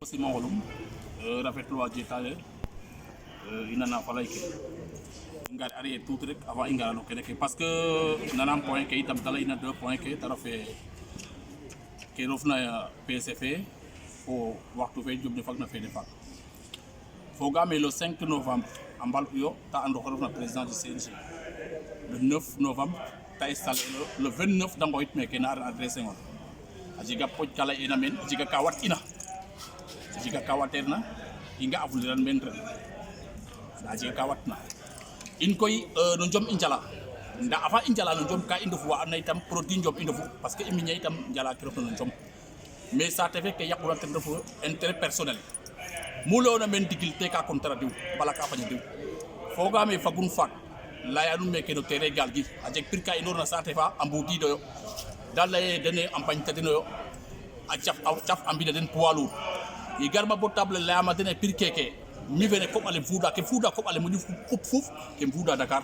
Simon rafetlu waa jeetaale ina na falay ke ngar ari tout rek avant ingara no kene ke parce que nanam point ke itam dala ina 2 point ke tara fe ke rofna PSFE fo waxtu fe job de fak na fe de fak fogame le 5 novembre ambal yo ta ando rofna président du CNG le 9 novembre ta installé le 29 dango it me ke na adressé ngon ajiga poj kala ina men ajiga kawat ina jika kawaterna hingga avuliran menren na jika kawatna in koy no jom injala nda afa injala no jom ka indofu wa na itam produit jom indofu parce que iminya itam jala kiro no jom mais ça te fait que yakula te ndofu intérêt personnel mulo na men digil te ka contrat diw bala ka fanya diw foga me fagun fat la ya no meke no terre gal gi ajek pirka inorna sa te fa ambuti do dal lay dene ampagne tadino a chaf ambina den poilu i garba bo table lama dene pir keke mi vene ko ale fuda ko ale muju fuf fuf ke fuda Dakar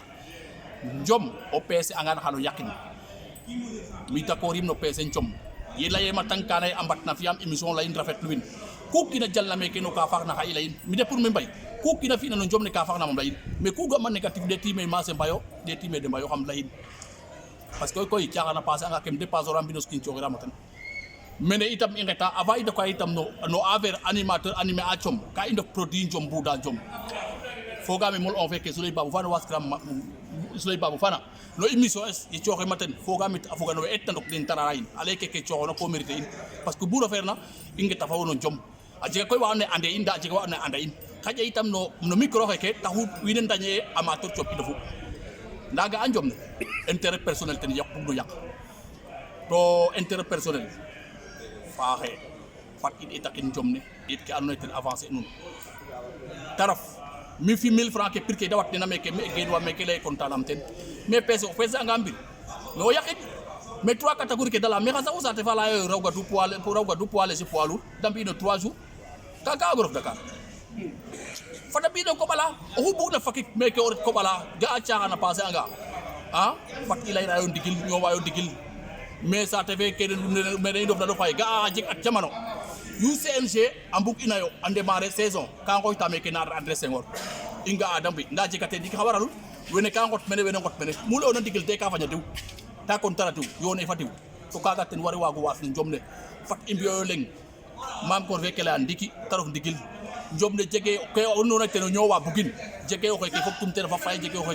njom o PS angana xano yakini mi takorim no PS njom ye laye ma tankana ambat na fiam émission la in rafet luwin ku kina jalla me ke no ka fax na xa ila in mi de pour me mbay ku kina fi na no njom ne ka fax na mom la in mais ku ga man négatif de timé ma se mbayo de timé de mbayo xam la in parce que koy tiaxana passer anga kem dépasser ambinos kin ciogera matan mene itam ingeta ava ida ko itam no aver animateur animé a chom ka indo produit jom buda jom fogame mol on fait que sulay babu fana waskram sulay babu fana no émission es e choxe maten fogame afoga no et ndok den tararain ale ke choxo ko mérité in parce que bura ferna ingeta fa wono jom a jega koy wa ne ande inda jega wa ne anda in xaja itam no micro ke taxu winen dañé amateur chop defu ndaga anjom intérêt personnel ten yak do yak to intérêt personnel faaxe fat it itakin jomne it ke andoona yee ten avancer nun taraf mi fi 1000 francs ke pirke dawat nena meke me gen wa meke lay kontanam ten mais pese o pese anga mbir no yakit mais 3 catégories ke dala mais xa sa te fa la rawga du poids léger poids lourd dambi no 3 jours kaga agorof Dakar fata bi no ko bala o hubu na fakik meke o ret ko bala ga a caaxana passer anga fat ilay rayo ndigil ñowayo ndigil mais ça te fait que mais ndof na fay ga jek at jamano UCNG ambuk inayo ande mare saison ka ngoy tamé ke na adressé ngor inga adambi nda jekate dik xawaral wene ka ngot mene wene ngot mene mulo na digil te ka faña diw ta contrat diw yone fa diw to kaga ten wari wagu was njomne fat imbiyo leng mam ko fekk la ndiki tarof digil njomne jege ke onno na ten ñowa bugin jege o ke fop tum te fa fay jege o